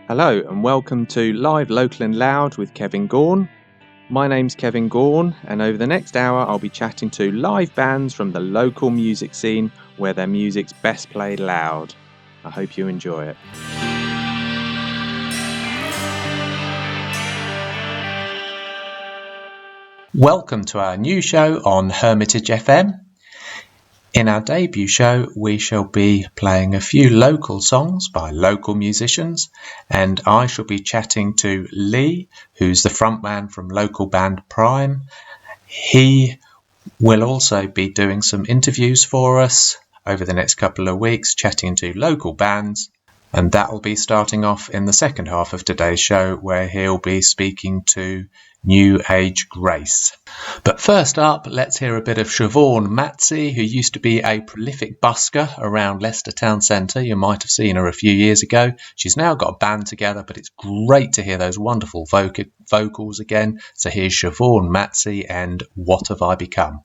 Hello and welcome to Live Local and Loud with Kevin Gaughan. My name's Kevin Gaughan, and over the next hour I'll be chatting to live bands from the local music scene where their music's best played loud. I hope you enjoy it. Welcome to our new show on Hermitage FM. In our debut show, we shall be playing a few local songs by local musicians, and I shall be chatting to Lee, who's the frontman from local band Prime. He will also be doing some interviews for us over the next couple of weeks, chatting to local bands, and that will be starting off in the second half of today's show, where he'll be speaking to New Age Grace. But first up, let's hear a bit of Siobhan Matsey, who used to be a prolific busker around Leicester Town Centre. You might have seen her a few years ago. She's now got a band together, but it's great to hear those wonderful vocals again. So here's Siobhan Matsey and What Have I Become?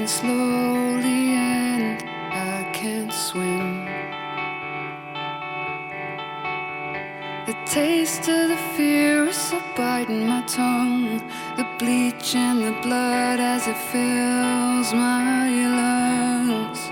Slowly and I can't swim. The taste of the fear is so biting my tongue. The bleach and the blood as it fills my lungs.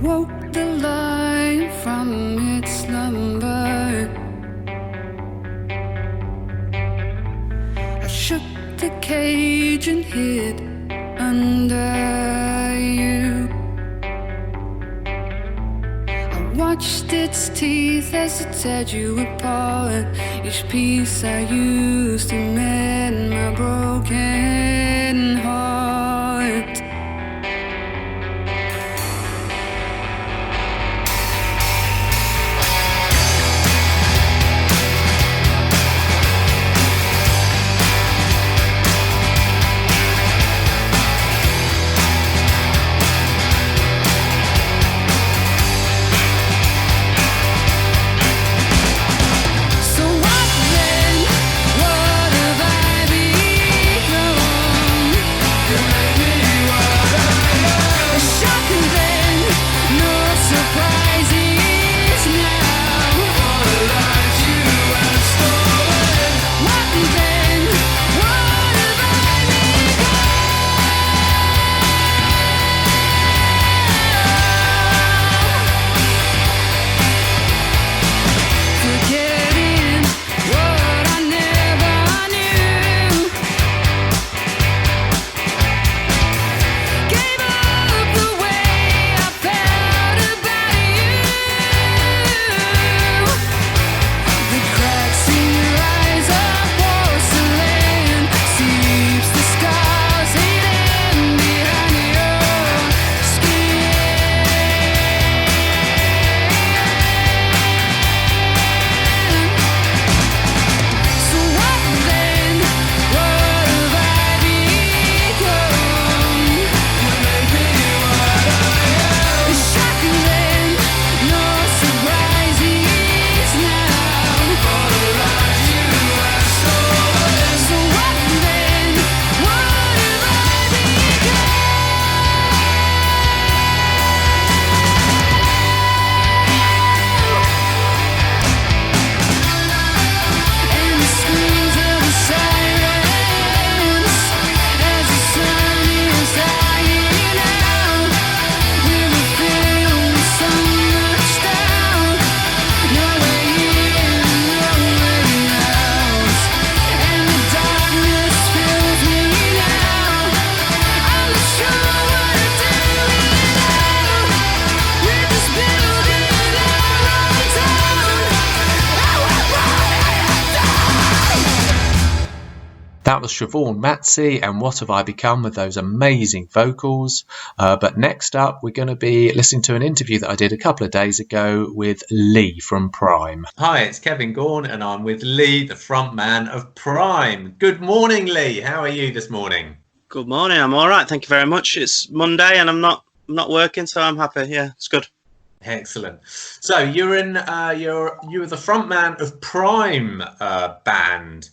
Woke the lion from its slumber. I shook the cage and hid under you. I watched its teeth as it teared you apart. Each piece I used to mend my broken heart. What have I become? That was Siobhan Matsey and What Have I Become with those amazing vocals. But next up, we're going to be listening to an interview that I did a couple of days ago with Lee from Prime. Hi, it's Kevin Gaughan and I'm with Lee, the front man of Prime. Good morning, Lee. How are you this morning? Good morning. I'm all right. Thank you very much. It's Monday and I'm not working, so I'm happy. Yeah, it's good. Excellent. So you were the front man of Prime band.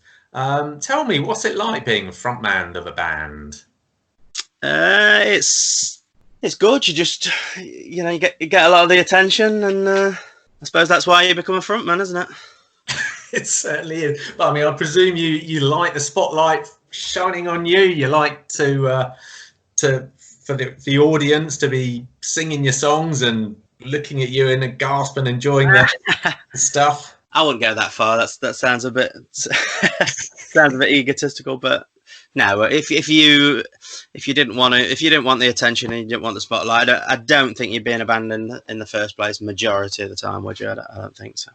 Tell me, what's it like being a frontman of a band? It's good. You just you get a lot of the attention, and I suppose that's why you become a frontman, isn't it? It certainly is. But I mean, I presume you like the spotlight shining on you. You like for the audience to be singing your songs and looking at you in a gasp and enjoying the stuff. I wouldn't go that far. That sounds a bit egotistical, but no. If you didn't want the attention and you didn't want the spotlight, I don't think you'd be in a band in the first place. Majority of the time, would you? I don't think so.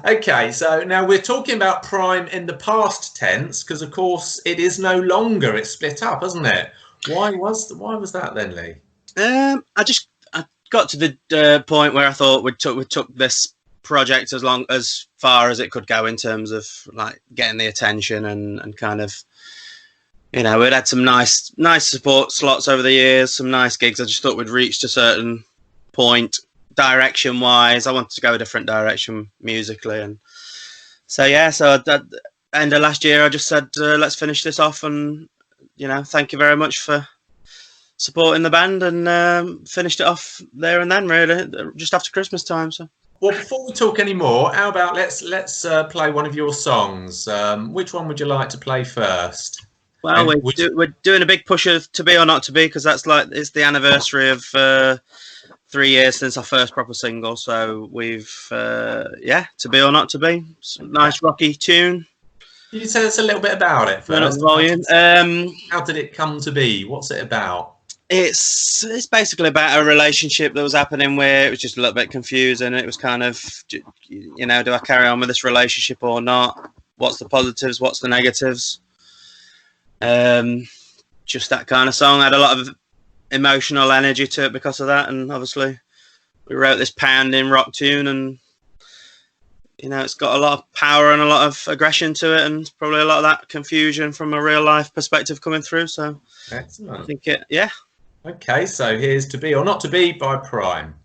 Okay, so now we're talking about Prime in the past tense because, of course, it is no longer. It's split up, isn't it? Why was that then, Lee? I got to the point where I thought we took this project as far as it could go in terms of like getting the attention and kind of, we'd had some nice support slots over the years, some nice gigs. I just thought we'd reached a certain point direction wise. I wanted to go a different direction musically, and so at the end of last year I just said let's finish this off, and thank you very much for supporting the band, and finished it off there and then, really, just after Christmas time. So. Well, before we talk any more, how about let's play one of your songs. Which one would you like to play first? Well, we're doing a big push of To Be or Not to Be, because it's the anniversary of 3 years since our first proper single. So we've To Be or Not to Be, nice rocky tune. Can you tell us a little bit about it first? Volume. How did it come to be? What's it about? It's basically about a relationship that was happening where it was just a little bit confusing. It was kind of, do I carry on with this relationship or not? What's the positives? What's the negatives? Just that kind of song. Had a lot of emotional energy to it because of that, and obviously we wrote this pounding rock tune, and it's got a lot of power and a lot of aggression to it, and probably a lot of that confusion from a real life perspective coming through. So excellent. I think Okay, so here's To Be or Not to Be by Prime.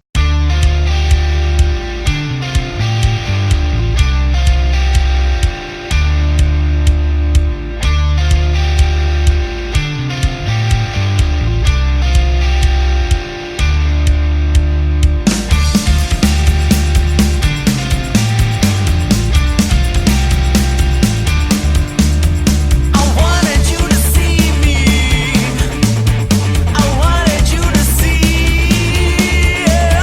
Yeah.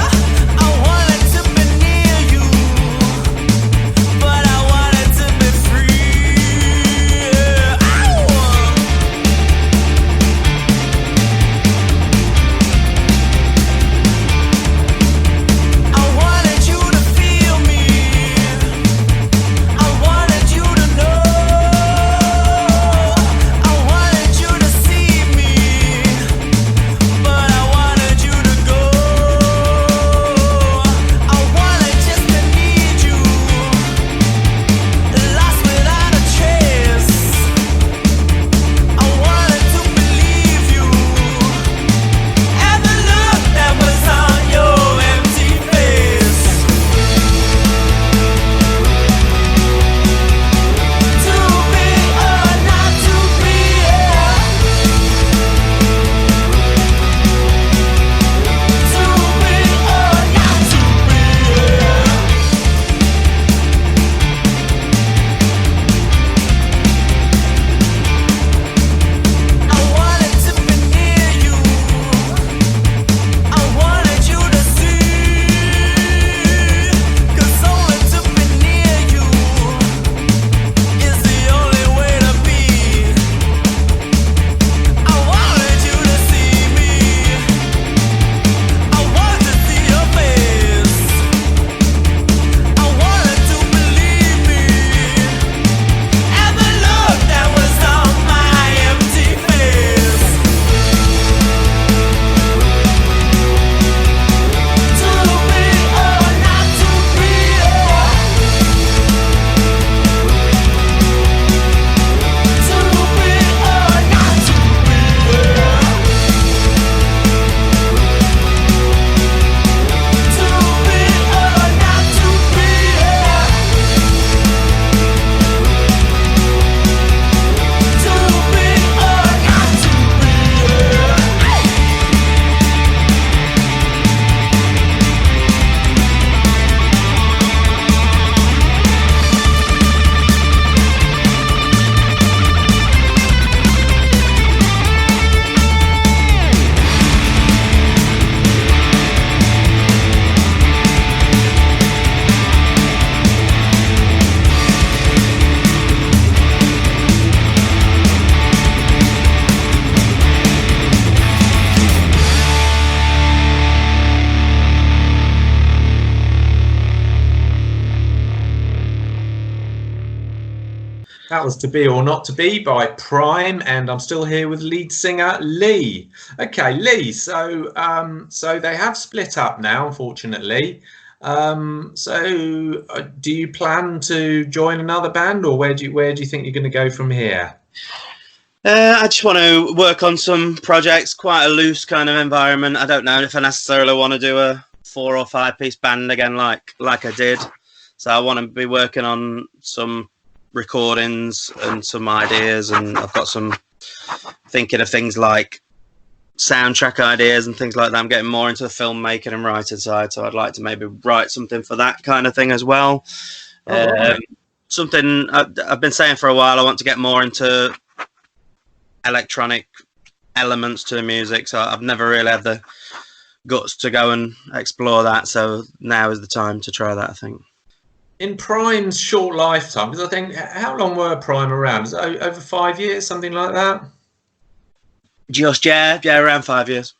That was To Be or Not to Be by Prime, and I'm still here with lead singer Lee. Okay, Lee. So they have split up now, unfortunately. Do you plan to join another band, or where do you think you're going to go from here? I just want to work on some projects, quite a loose kind of environment. I don't know if I necessarily want to do a 4 or 5 piece band again, like I did. So I want to be working on some recordings and some ideas, and I've got some thinking of things like soundtrack ideas and things like that. I'm getting more into the filmmaking and writing side, so I'd like to maybe write something for that kind of thing as well. Something I've been saying for a while, I want to get more into electronic elements to the music, so I've never really had the guts to go and explore that, so now is the time to try that, I think. In Prime's short lifetime, because I think, how long were Prime around? Is it over 5 years, something like that? Just, yeah, around 5 years.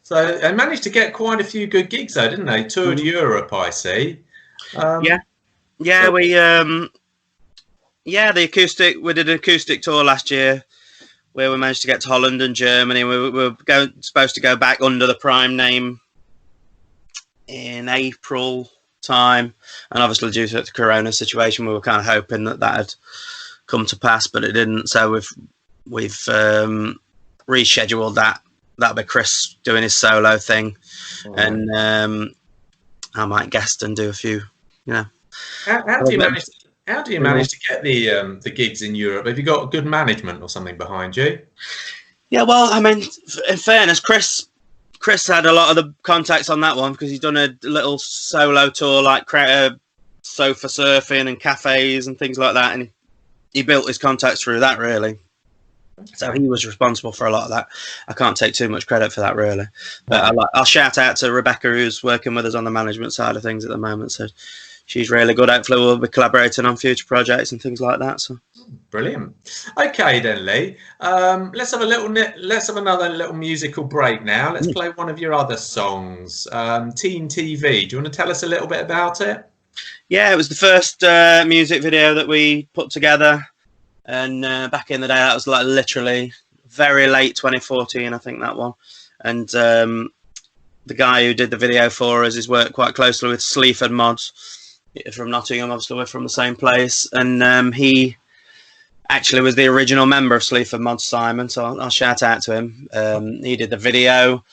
So they managed to get quite a few good gigs though, didn't they? Toured Europe, I see. The acoustic, we did an acoustic tour last year where we managed to get to Holland and Germany. We were supposed to go back under the Prime name in April time, and obviously due to the corona situation, we were kind of hoping that had come to pass, but it didn't. So we've rescheduled that. That'll be Chris doing his solo thing, and I might guest and do a few. How do you manage to get the gigs in Europe? Have you got good management or something behind you? Yeah, well, I mean, in fairness, Chris had a lot of the contacts on that one because he's done a little solo tour, like sofa surfing and cafes and things like that, and he built his contacts through that, really. So he was responsible for a lot of that. I can't take too much credit for that, really. But I'll shout out to Rebecca, who's working with us on the management side of things at the moment. So she's really good. Hopefully we'll be collaborating on future projects and things like that. So brilliant. Okay then, Lee. Let's have another little musical break now. Let's play one of your other songs, Teen TV. Do you want to tell us a little bit about it? Yeah, it was the first music video that we put together. And back in the day, that was like literally very late 2014, I think, that one. And the guy who did the video for us has worked quite closely with Sleaford Mods from Nottingham. Obviously, we're from the same place. And he actually was the original member of Sleaford Mods, Simon. So I'll shout out to him. He did the video.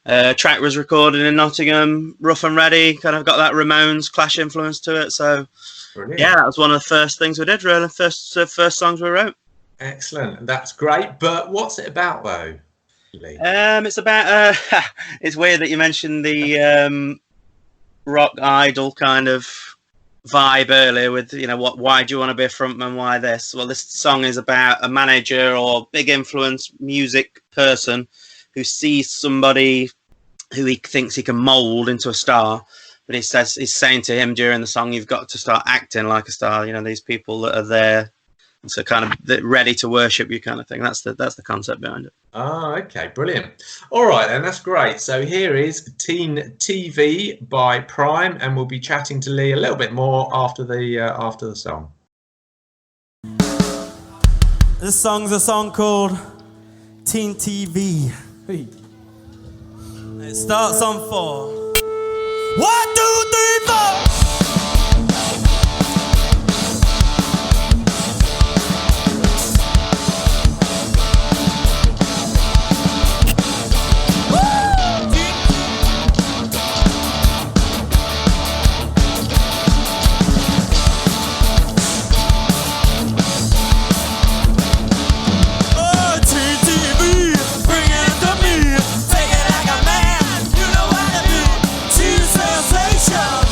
Track was recorded in Nottingham, rough and ready. Kind of got that Ramones Clash influence to it. So brilliant. Yeah, that was one of the first things we did, really. First songs we wrote. Excellent. That's great. But what's it about, though, Lee? It's about... it's weird that you mentioned the rock idol kind of vibe earlier with, why do you want to be a frontman, why this? Well, this song is about a manager or big influence music person who sees somebody who he thinks he can mould into a star. But he's saying to him during the song, you've got to start acting like a star. These people that are there, so kind of ready to worship you, kind of thing. That's the concept behind it. Oh, okay, brilliant. All right, then, that's great. So here is Teen TV by Prime, and we'll be chatting to Lee a little bit more after the song. This song's a song called Teen TV. It starts on 4. 1, 2, 3, 4. Sensation,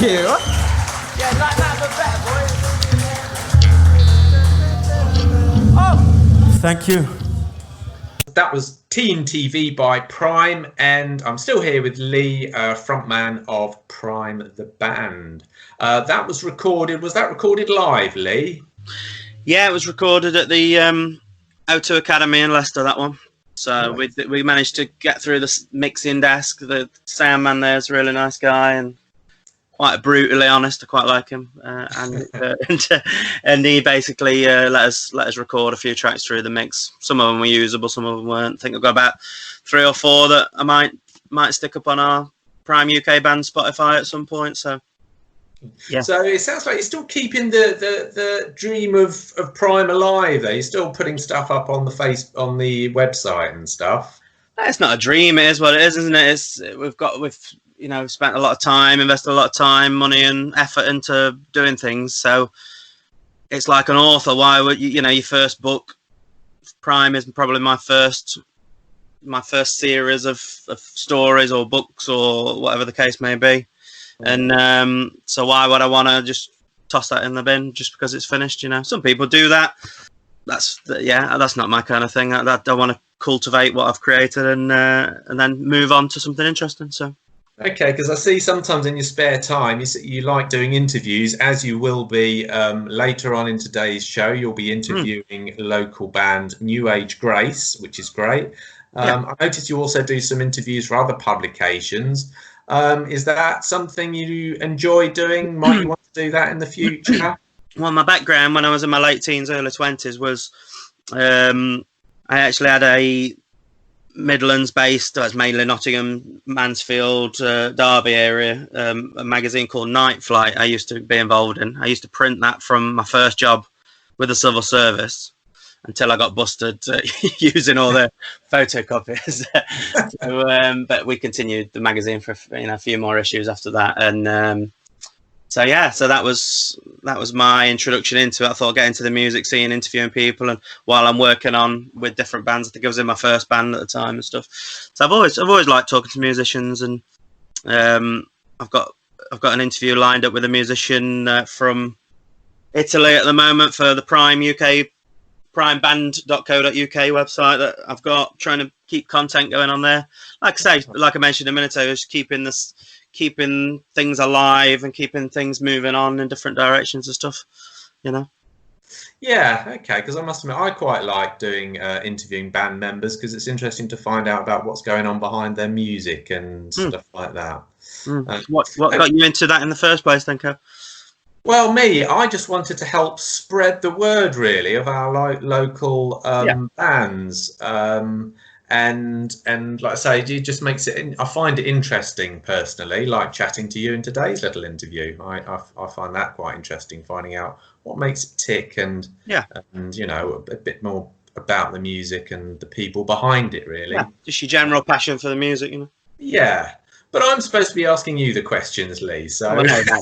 you. Yeah, like that, but better, boy. Oh! Thank you. That was Teen TV by Prime, and I'm still here with Lee, frontman of Prime the band. That was recorded. Was that recorded live, Lee? Yeah, it was recorded at the O2 Academy in Leicester, that one. So we managed to get through the mixing desk. The sound man there's a really nice guy and quite brutally honest. I quite like him, and he basically let us record a few tracks through the mix. Some of them were usable, some of them weren't. I think I've got about 3 or 4 that I might stick up on our Prime UK band Spotify at some point. So. Yeah. So it sounds like you're still keeping the dream of Prime alive. There, you're still putting stuff up on the website and stuff. It's not a dream. It is what it is, isn't it? We've spent a lot of time, invested a lot of time, money, and effort into doing things. So it's like an author. Why would your first book? Prime is probably my first series of stories or books or whatever the case may be. And so why would I want to just toss that in the bin just because it's finished? Some people do that. That's not my kind of thing. I want to cultivate what I've created and then move on to something interesting. So. Okay, because I see sometimes in your spare time you like doing interviews, as you will be later on in today's show. You'll be interviewing local band New Age Grace, which is great. I noticed you also do some interviews for other publications. Is that something you enjoy doing? Might you want to do that in the future? Well, my background when I was in my late teens, early 20s was I actually had a Midlands-based, that's mainly Nottingham, Mansfield, Derby area, a magazine called Night Flight I used to be involved in. I used to print that from my first job with the civil service until I got busted using all the photocopiers. But we continued the magazine for a few more issues after that, and so that was my introduction into it. I thought I'd get into the music scene, interviewing people, and while I'm working on with different bands, I think I was in my first band at the time and stuff. So I've always liked talking to musicians, and I've got an interview lined up with a musician from Italy at the moment for the Prime UK. primeband.co.uk website that I've got, trying to keep content going on there. Like I say, like I mentioned a minute ago, just keeping things alive and keeping things moving on in different directions and stuff, Yeah, okay, because I must admit I quite like doing interviewing band members because it's interesting to find out about what's going on behind their music and stuff like that. What got you into that in the first place then, Kev? Well, I just wanted to help spread the word, really, of our local bands. And like I say, it just makes it. I find it interesting personally, like chatting to you in today's little interview. I find that quite interesting, finding out what makes it tick and a bit more about the music and the people behind it, really. Yeah, just your general passion for the music, Yeah. But I'm supposed to be asking you the questions, Lee. So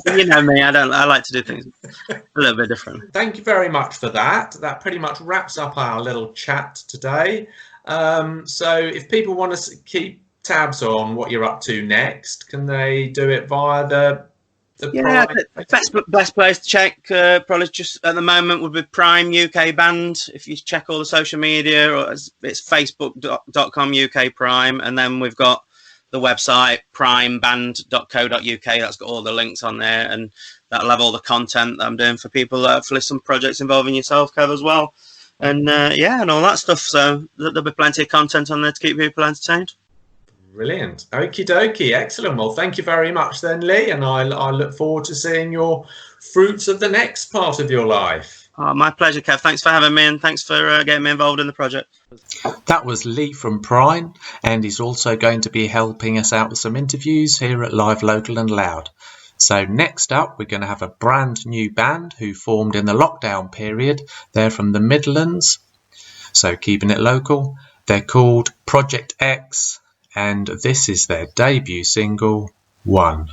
you know me. I like to do things a little bit different. Thank you very much for that. That pretty much wraps up our little chat today. So if people want to keep tabs on what you're up to next, can they do it via the best place to check probably just at the moment would be Prime UK Band. If you check all the social media, or it's facebook.com UK Prime, and then we've got the website primeband.co.uk. That's got all the links on there, and that'll have all the content that I'm doing for people. Hopefully some projects involving yourself, Kev, as well, and and all that stuff. So there'll be plenty of content on there to keep people entertained. Brilliant. Okie dokie. Excellent. Well, thank you very much then, Lee, and I look forward to seeing your fruits of the next part of your life. Oh, my pleasure, Kev. Thanks for having me, and thanks for getting me involved in the project. That was Lee from Prime, and he's also going to be helping us out with some interviews here at Live, Local and Loud. So next up, we're going to have a brand new band who formed in the lockdown period. They're from the Midlands, so keeping it local. They're called Project X, and this is their debut single, One.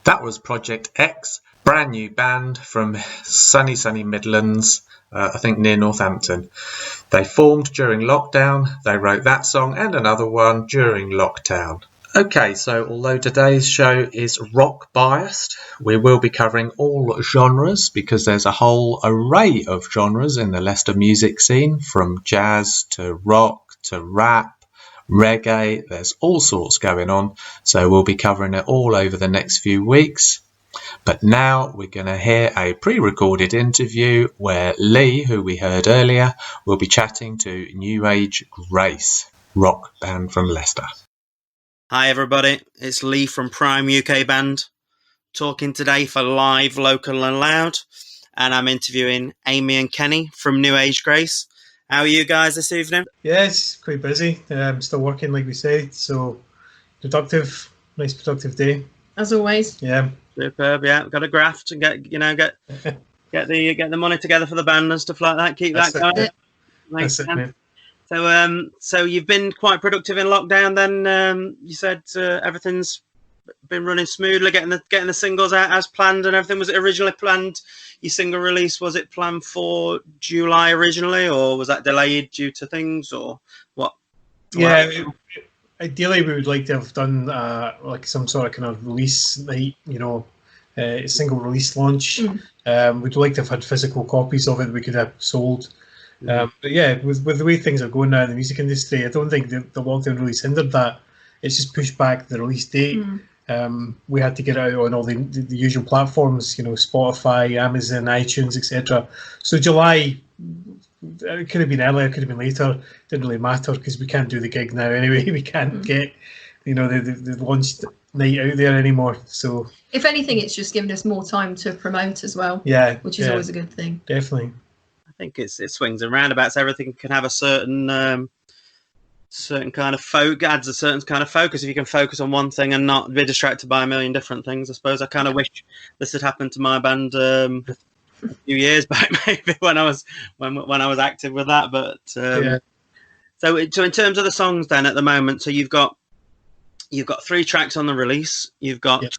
That was Project X, brand new band from sunny Midlands, I think near Northampton. They formed during lockdown. They wrote that song and another one during lockdown. Okay, so although today's show is rock biased, we will be covering all genres because there's a whole array of genres in the Leicester music scene, from jazz to rock to rap, reggae. There's all sorts going on, so we'll be covering it all over the next few weeks. But now we're going to hear a pre-recorded interview where Lee, who we heard earlier, will be chatting to New Age Grace, rock band from Leicester. Hi everybody, it's Lee from Prime UK Band, talking today for Live, Local and Loud, and I'm interviewing Amy and Kenny from New Age Grace. How are you guys this evening? Yeah, it's quite busy. Still working, like we said, so productive, nice productive day. As always. Yeah. Superb, yeah. Got to graft and get the money together for the band and stuff like that. Keep that going. That's it, mate. So you've been quite productive in lockdown. Then you said everything's been running smoothly, getting the singles out as planned and everything. Was it originally planned? Your single release, was it planned for July originally, or was that delayed due to things, or what? Yeah, ideally we would like to have done like some sort of kind of release night, single release launch. We'd like to have had physical copies of it we could have sold. But yeah, with the way things are going now in the music industry, I don't think the lockdown release hindered that. It's just pushed back the release date. We had to get it out on all the usual platforms, Spotify, Amazon, iTunes, etc. So July, it could have been earlier, it could have been later. Didn't really matter because we can't do the gig now anyway. We can't get, the launch night out there anymore. So if anything, it's just given us more time to promote as well. Yeah, which is always a good thing. Definitely. I think it swings and roundabouts. Everything can have a certain kind of adds a certain kind of focus. If you can focus on one thing and not be distracted by a million different things, I suppose. I kind of wish this had happened to my band a few years back, maybe when I was active with that. But so in terms of the songs, then at the moment, so you've got 3 tracks on the release. You've got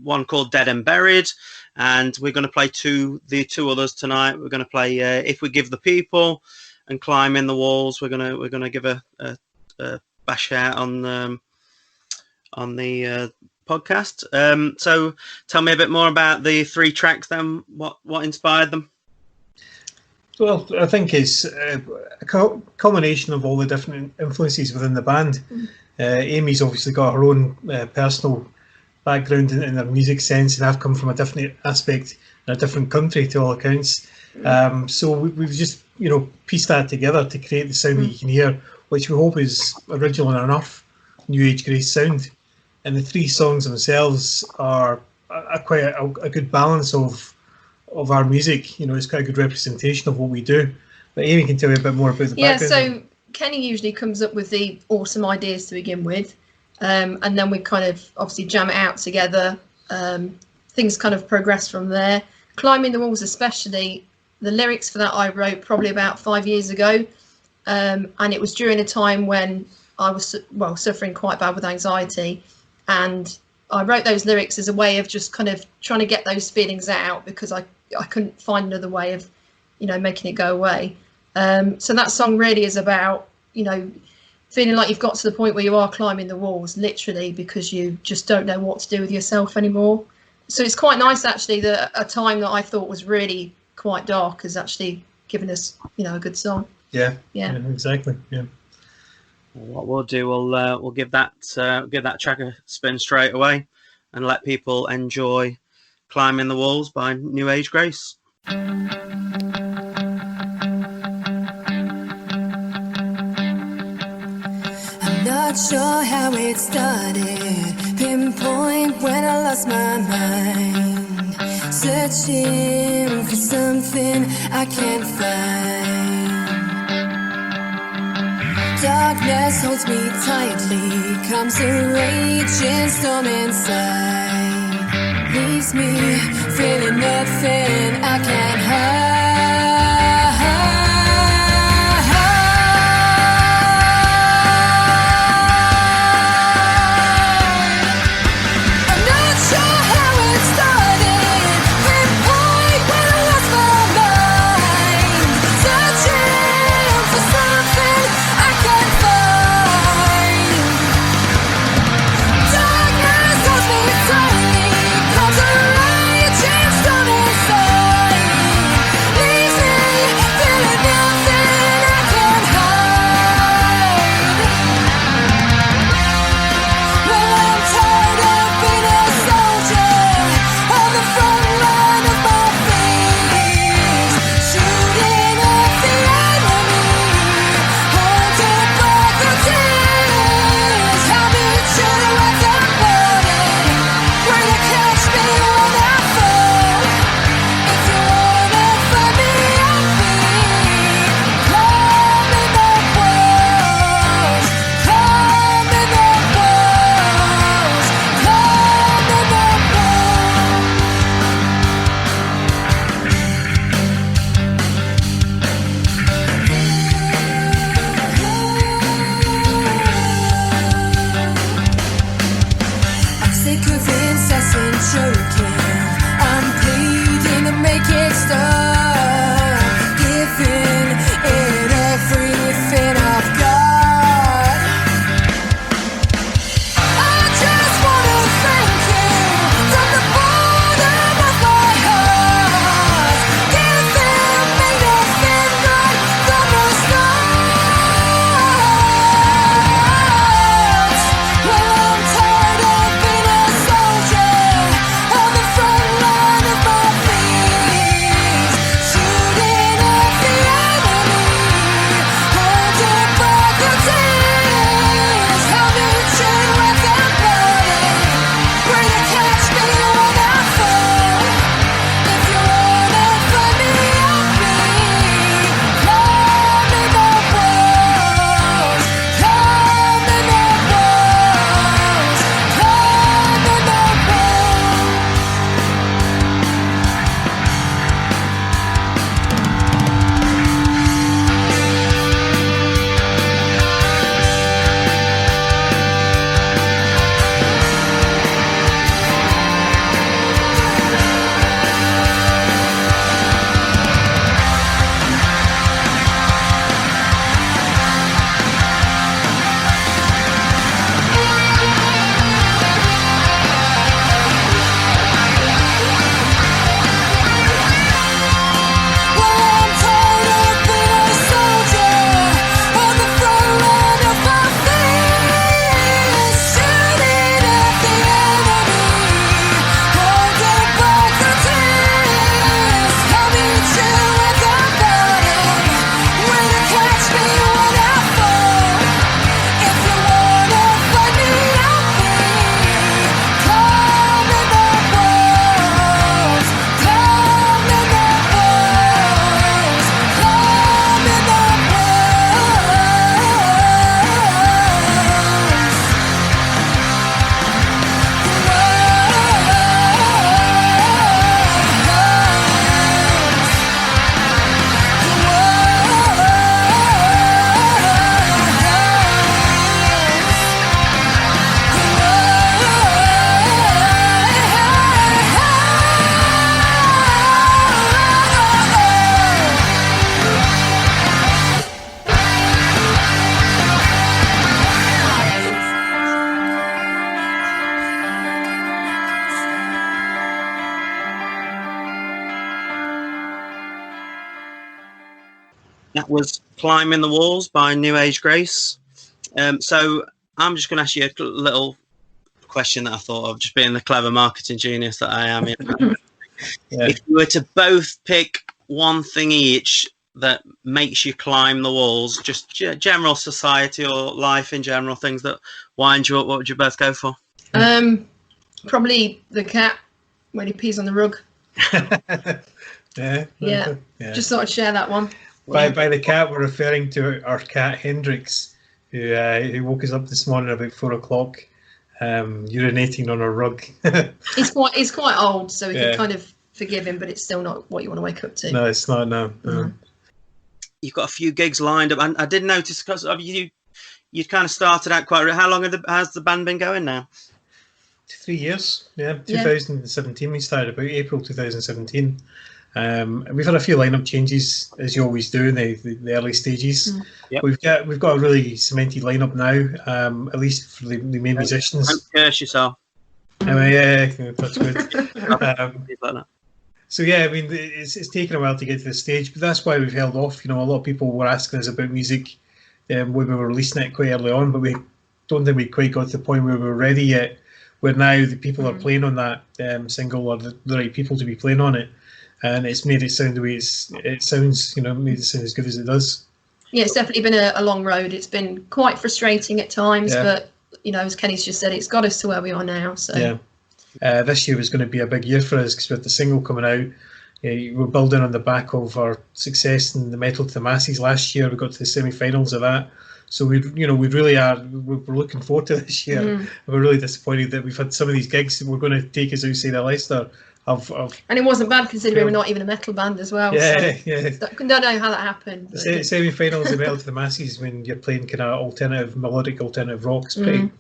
one called Dead and Buried, and we're going to play the two others tonight. We're going to play If We Give the People and Climb in the Walls. We're going to give a bash out on the podcast. So tell me a bit more about the 3 tracks then. What inspired them? Well, I think it's a combination of all the different influences within the band. Amy's obviously got her own personal background in her music sense, and I've come from a different aspect in a different country to all accounts. So we've just pieced that together to create the sound that you can hear, which we hope is original enough New Age Grace sound. And the 3 songs themselves are quite a good balance of our music. It's quite a good representation of what we do. But Amy can tell you a bit more about the background. So Kenny usually comes up with the awesome ideas to begin with, and then we kind of obviously jam it out together. Things kind of progress from there. Climbing the Walls, especially, the lyrics for that I wrote probably about 5 years ago, and it was during a time when I was suffering quite bad with anxiety, and I wrote those lyrics as a way of just kind of trying to get those feelings out because I couldn't find another way of making it go away. So that song really is about feeling like you've got to the point where you are climbing the walls, literally, because you just don't know what to do with yourself anymore. So it's quite nice actually that a time that I thought was really quite dark has actually given us a good song. Yeah, exactly. Yeah. What we'll do, we'll give that track a spin straight away and let people enjoy Climbing the Walls by New Age Grace. Not sure how it started, pinpoint when I lost my mind, searching for something I can't find. Darkness holds me tightly, comes a raging storm inside, leaves me feeling nothing I can't hide. I'm not sure how That was Climbing the Walls by New Age Grace. So I'm just going to ask you a little question that I thought of, just being the clever marketing genius that I am. Yeah. If you were to both pick one thing each that makes you climb the walls, just general society or life in general, things that wind you up, what would you both go for? Probably the cat when he pees on the rug. Yeah. Just thought I'd share that one. By the cat, we're referring to our cat Hendrix, who woke us up this morning about 4 o'clock, urinating on our rug. He's quite old, so we can kind of forgive him, but it's still not what you want to wake up to. No, it's not. No. You've got a few gigs lined up, and I did notice because you kind of started out quite. How long has the band been going now? 3 years. Yeah, 2017. We started about April 2017. And we've had a few lineup changes, as you always do in the early stages. Yep. We've got a really cemented lineup now, at least for the main musicians. Don't curse yourself. Yeah, that's good. So yeah, I mean, it's taken a while to get to the stage, but that's why we've held off. You know, a lot of people were asking us about music when we were releasing it quite early on, but we don't think we quite got to the point where we were ready yet. Where now the people are playing on that single are the right people to be playing on it, and it's made it sound the way it sounds. You know, made it sound as good as it does. Yeah, it's definitely been a long road. It's been quite frustrating at times, but you know, as Kenny's just said, it's got us to where we are now. So yeah. This year was going to be a big year for us because with the single coming out, we're building on the back of our success in the Metal to the Masses last year. We got to the semi-finals of that, so we really are. We're looking forward to this year. We're really disappointed that we've had some of these gigs that we're going to take us outside of Leicester. And it wasn't bad considering we're not even a metal band as well. Yeah. Don't know how that happened. The semi-finals of Metal to the Masses when you're playing kind of melodic alternative rock, it's pretty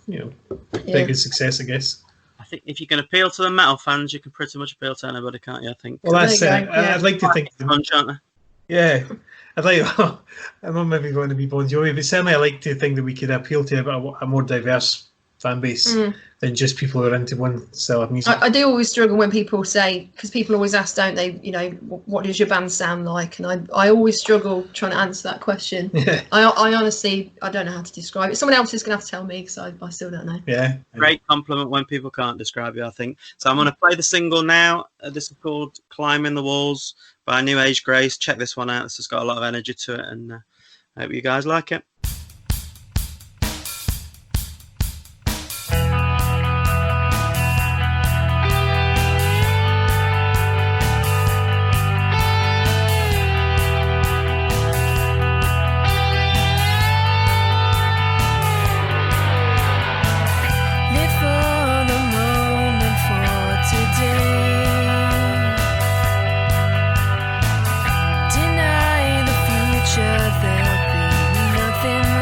good success, I guess. I think if you can appeal to the metal fans, you can pretty much appeal to anybody, can't you? I think. Well, that's it. I'd like to think. Punch, aren't they? Yeah, I'd like. I'm not maybe going to be Bon Jovi, but certainly I like to think that we could appeal to a more diverse fan base than just people who are into one style of music. I do always struggle when people say, because people always ask, don't they, you know, what does your band sound like? And I always struggle trying to answer that question. Yeah. I honestly, I don't know how to describe it. Someone else is going to have to tell me because I still don't know. Yeah. Great compliment when people can't describe you, I think. So I'm going to play the single now. This is called Climbing the Walls by New Age Grace. Check this one out. This has got a lot of energy to it, and I hope you guys like it. Deny the future, there'll be nothing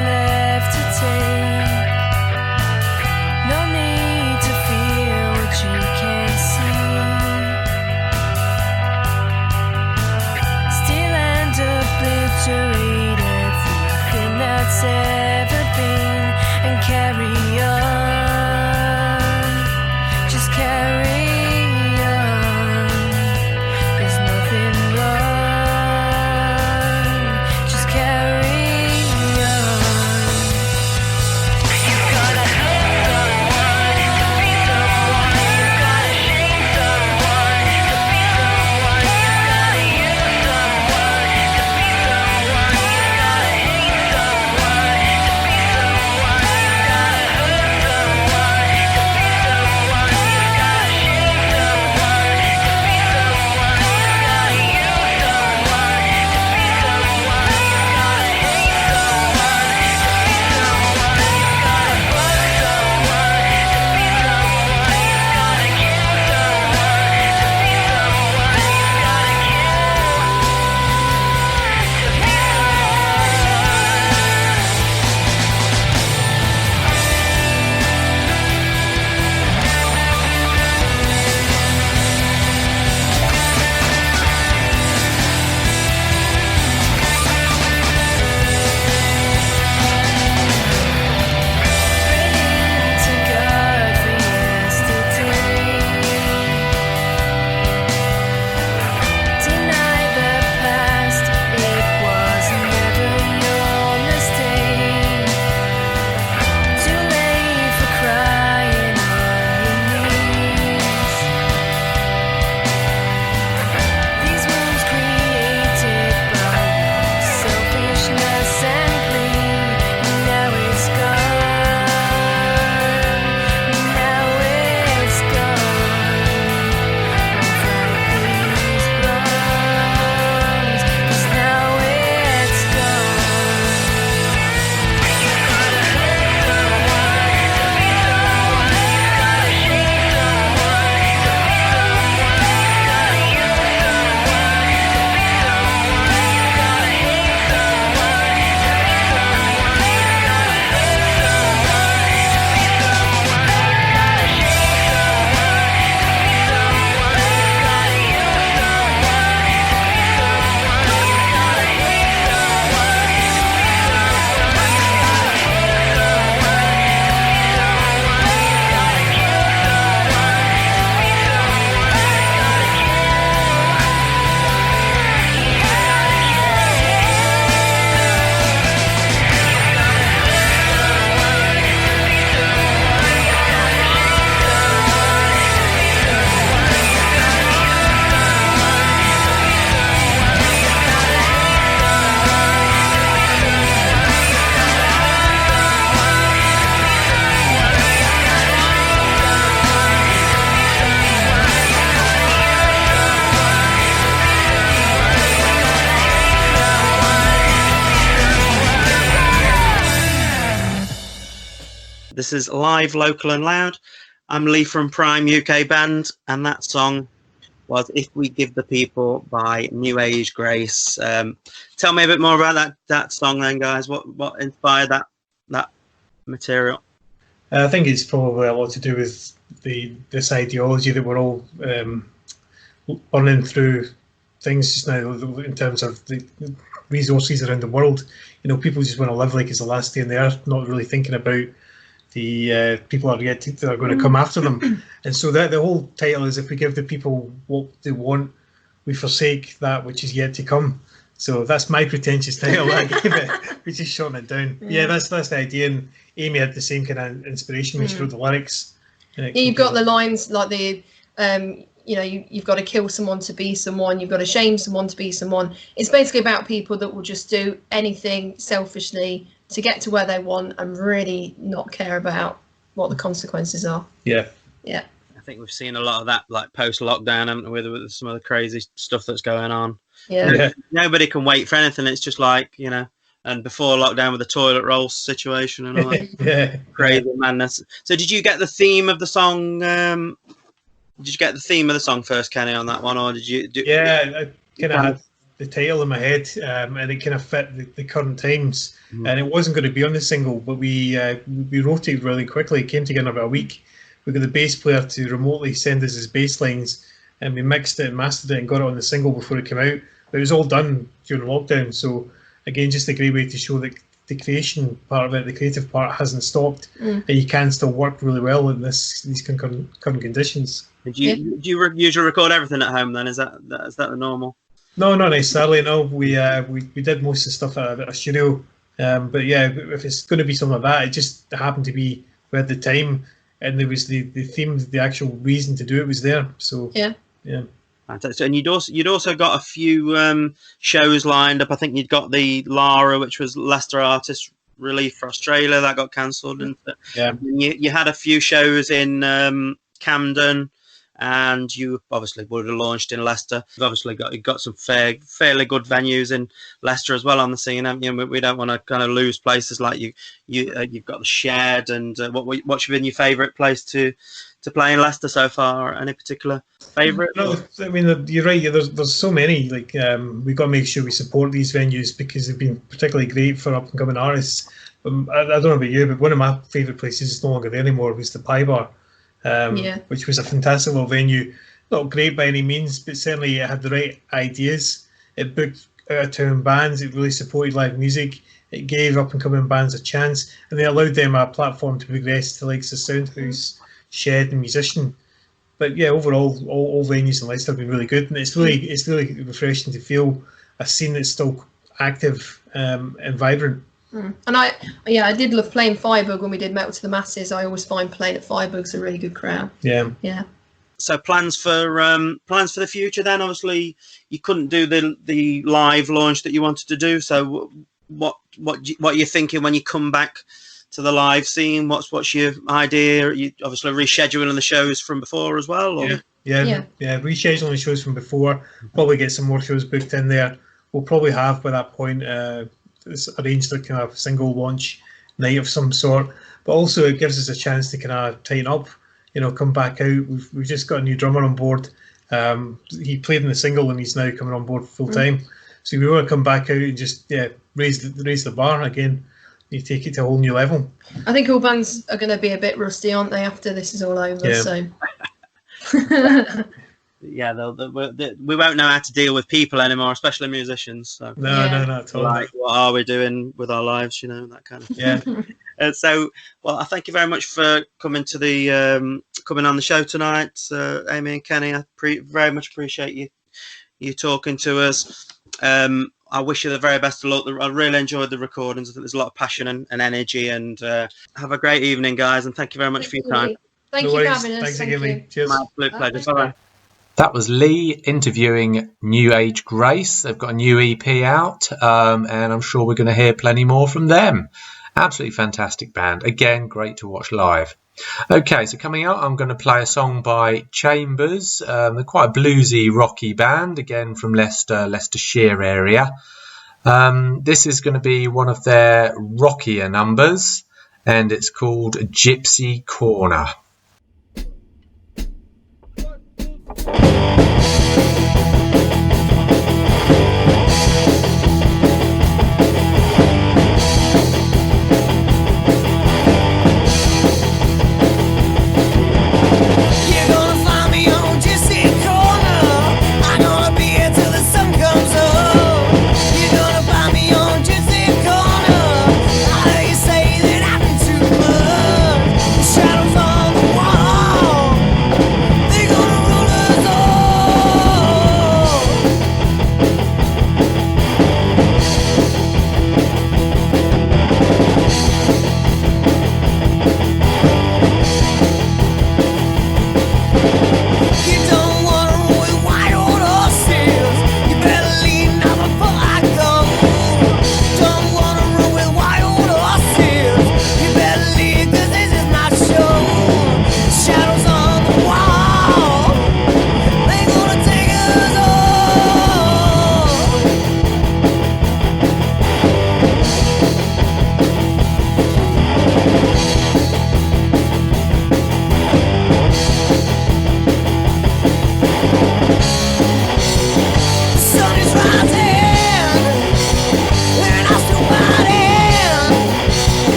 This is Live, Local and Loud. I'm Lee from Prime UK Band, and that song was If We Give the People by New Age Grace. Tell me a bit more about that song then, guys. What inspired that material? I think it's probably a lot to do with this ideology that we're all running through things just now in terms of the resources around the world. You know, people just want to live like it's the last day on the earth, not really thinking about the people that are going to come after them. And so that the whole title is, if we give the people what they want, we forsake that which is yet to come. So that's my pretentious title I gave it. We just shorten it down. Yeah, that's the idea. And Amy had the same kind of inspiration when she wrote the lyrics. You've got the lines like the you've got to kill someone to be someone, you've got to shame someone to be someone. It's basically about people that will just do anything selfishly to get to where they want and really not care about what the consequences are. Yeah. I think we've seen a lot of that, like post-lockdown, haven't we, with some of the crazy stuff that's going on. Yeah. Nobody can wait for anything. It's just like, and before lockdown with the toilet roll situation and all that crazy madness. So did you get the theme of the song? Did you get the theme of the song first, Kenny, on that one, or did you? I kind of had the title in my head, and it kind of fit the current times. And it wasn't going to be on the single, but we wrote it really quickly. It came together in about a week. We got the bass player to remotely send us his bass lines, and we mixed it and mastered it and got it on the single before it came out. But it was all done during lockdown. So again, just a great way to show that the creation part of it, the creative part, hasn't stopped, and you can still work really well in these current conditions. Did you usually record everything at home then? Is that the normal? No, not necessarily. No, we did most of the stuff at a studio. But yeah, if it's going to be something like that, it just happened to be we had the time, and there was the theme, the actual reason to do it was there. So yeah. Fantastic. And you'd also got a few shows lined up. I think you'd got the Lara, which was Leicester Artist Relief for Australia, that got cancelled. Yeah. You had a few shows in Camden, and you obviously would have launched in Leicester. You've obviously got some fairly good venues in Leicester as well on the scene, haven't you? We don't want to kind of lose places like you've got the Shed. And what's been your favourite place to play in Leicester so far? Any particular favourite? No, I mean, you're right. There's so many. Like we've got to make sure we support these venues because they've been particularly great for up and coming artists. I don't know about you, but one of my favourite places is no longer there anymore. Was the Pie Bar. Which was a fantastic little venue. Not great by any means, but certainly it had the right ideas. It booked out-of-town bands. It really supported live music. It gave up-and-coming bands a chance, and they allowed them a platform to progress to likes of Soundhouse, Shed, and Musician. But yeah, overall, all venues in Leicester have been really good, and it's really refreshing to feel a scene that's still active and vibrant. And I did love playing Firebug when we did Metal to the Masses. I always find playing at Firebug's a really good crowd. Yeah. So plans for the future then? Obviously, you couldn't do the live launch that you wanted to do. So what are you thinking when you come back to the live scene? What's your idea? Are you obviously rescheduling the shows from before as well? Or? Yeah. Rescheduling the shows from before. Probably get some more shows booked in there. We'll probably have by that point. It's arranged a kind of single launch night of some sort, but also it gives us a chance to kind of tighten up, come back out. We've just got a new drummer on board. He played in the single and he's now coming on board full time. So we want to come back out and just raise the bar again. You take it to a whole new level. I think all bands are going to be a bit rusty, aren't they, after this is all over? Yeah. So. Yeah, we won't know how to deal with people anymore, especially musicians. So. No, not at all. Like, what are we doing with our lives? That kind of thing. Yeah. I thank you very much for coming to coming on the show tonight, Amy and Kenny. I very much appreciate you talking to us. I wish you the very best of luck. I really enjoyed the recordings. I think there's a lot of passion and energy. And have a great evening, guys. And thank you very much for your time. Thank you for having us. Thanks again, Lee. Cheers. My absolute pleasure. Bye. That was Lee interviewing New Age Grace. They've got a new EP out, and I'm sure we're going to hear plenty more from them. Absolutely fantastic band. Again, great to watch live. Okay, so coming up, I'm going to play a song by Chambers. They're quite a bluesy, rocky band, again from Leicestershire area. This is going to be one of their rockier numbers, and it's called Gypsy Corner.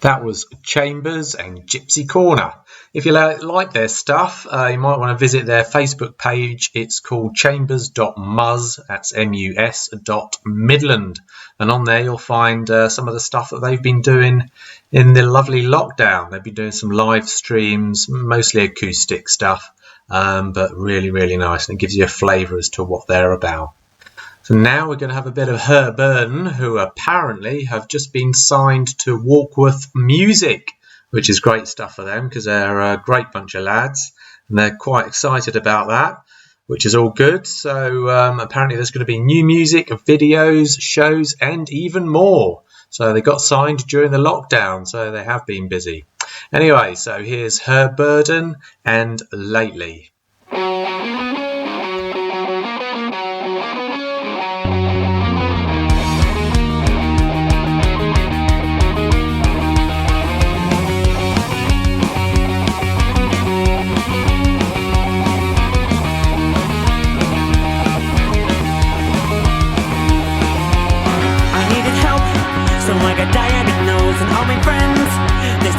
That was Chambers and Gypsy Corner. If you like their stuff, you might want to visit their Facebook page. It's called chambers.mus, that's mus.midland. And on there you'll find some of the stuff that they've been doing in the lovely lockdown. They've been doing some live streams, mostly acoustic stuff, but really, really nice. And it gives you a flavour as to what they're about. So now we're going to have a bit of Her Burden, who apparently have just been signed to Warkworth Music, which is great stuff for them because they're a great bunch of lads and they're quite excited about that, which is all good. So apparently there's going to be new music, videos, shows and even more. So they got signed during the lockdown, so they have been busy. Anyway, so here's Her Burden and Lately.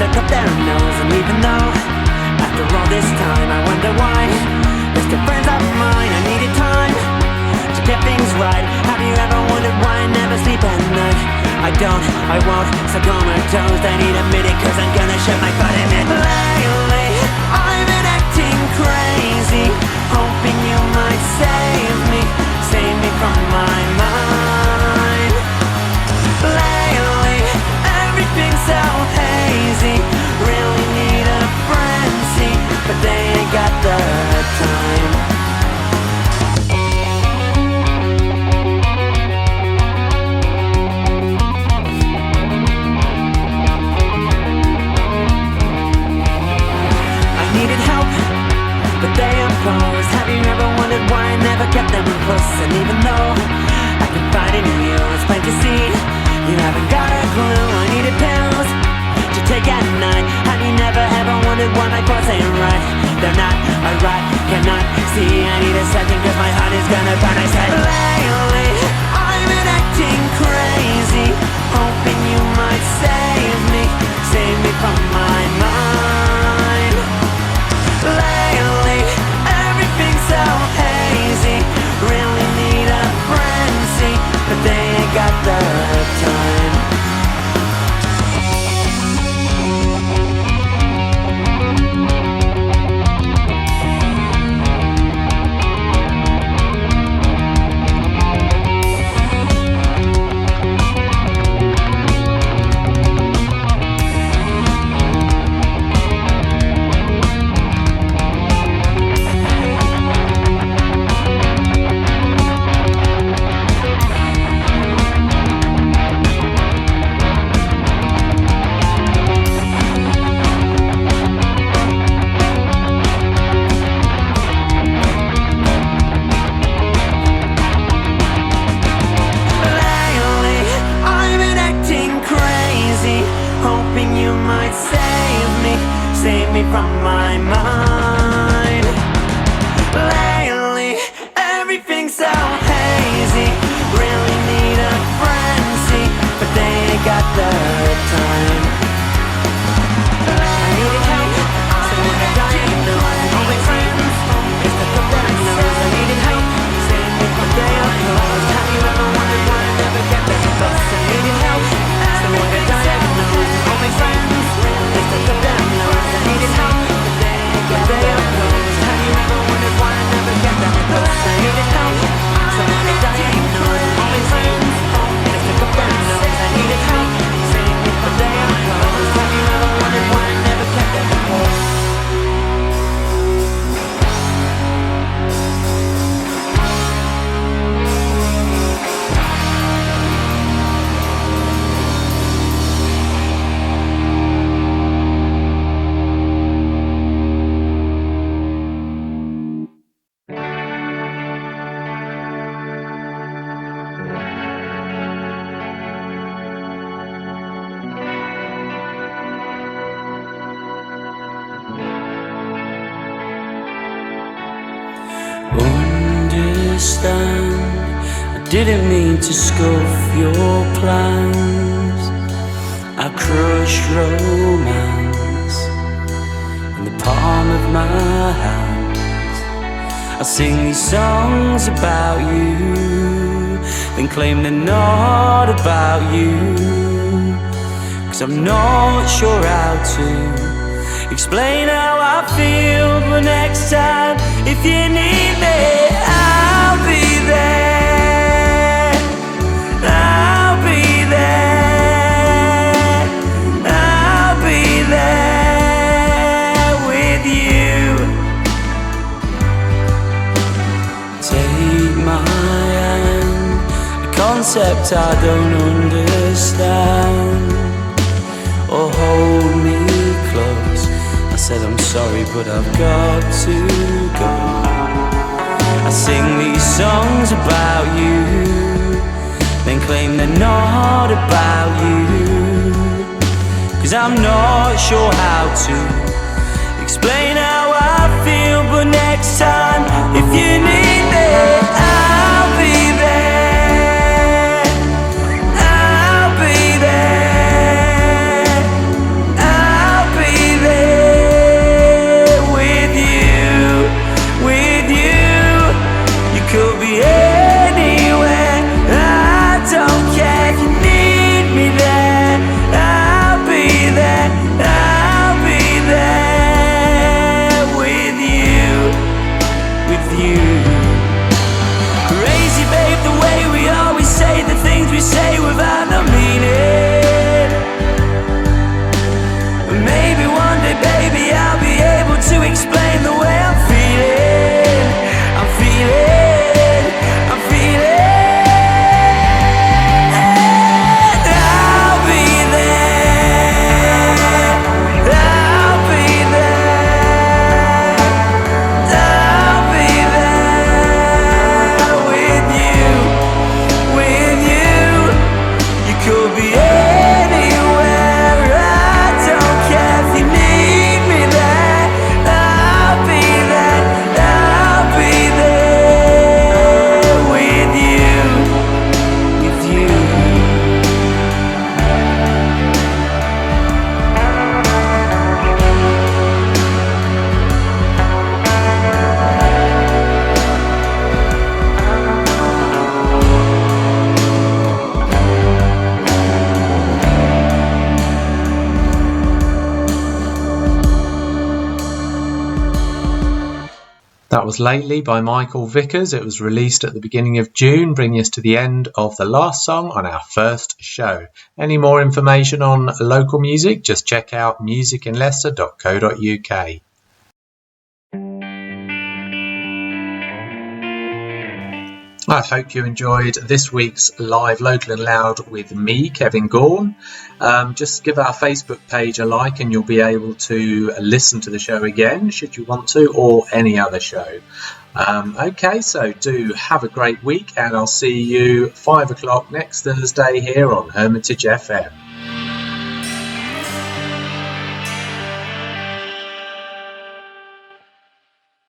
Up their nose, and even though after all this time I wonder why they're still friends of mine. I needed time to get things right. Have you ever wondered why I never sleep at night? I won't, so comatose. I need a minute cause I'm gonna shove my butt in it. Lately I've been acting crazy, hoping you might save me from my mind. Lately everything's so hazy, really need a frenzy, but they ain't got the time. but they are closed. Have you ever wondered why I never kept them close? And even though I can find it in you, it's plain to see you haven't got a clue. I needed pills to take at night. Have you never ever wondered why my thoughts ain't right? They're not alright, cannot see. I need a second cause my heart is gonna burn. I said lately I've been acting crazy, hoping you might save me from my mind. Lately everything's so hazy, really need a frenzy, but they ain't got the time. From my mind. Lately everything's so hazy, really need a frenzy, but they ain't got the time. I needed help, someone to diagnose. Only friends is the cup that I knows. I needed help, save me from they are closed. Have you ever wondered why I never get that close? I needed help, someone to diagnose. Only friends is the cup that I knows. I needed help, but they are closed. Have you ever wondered why I never get that close? I needed help, someone to diagnose. Only friends is the cup that I knows. I needed help, but they are closed. Have you ever wondered why I never kept that close? I didn't mean to scoff your plans. I crushed romance in the palm of my hands. I sing these songs about you, then claim they're not about you, 'cause I'm not sure how to explain how I feel. But next time, if you need me, I'll be there. I'll be there. I'll be there with you. Take my hand, a concept I don't understand. Or hold me close. I said I'm sorry, but I've got to go. I sing these songs about you, then claim they're not about you, 'cause I'm not sure how to explain how I feel. But next time, if you need me, I'll be there. I'll be there. I'll be there with you, with you. You could be anywhere, I don't care if you need me there. I'll be there, I'll be there with you, with you. Crazy babe, the way we always say the things we say without no meaning. Maybe one day, baby, I'll be able to explain the way I'm feeling. I'm feeling, I'm feeling. I'll be there. I'll be there. That was Lately by Michael Vickers. It was released at the beginning of June, bringing us to the end of the last song on our first show. Any more information on local music, just check out musicinleicester.co.uk. I hope you enjoyed this week's Live Local and Loud with me, Kevin Gaughan. Just give our Facebook page a like and you'll be able to listen to the show again, should you want to, or any other show. Okay, so do have a great week, and I'll see you 5 o'clock next Thursday here on Hermitage FM.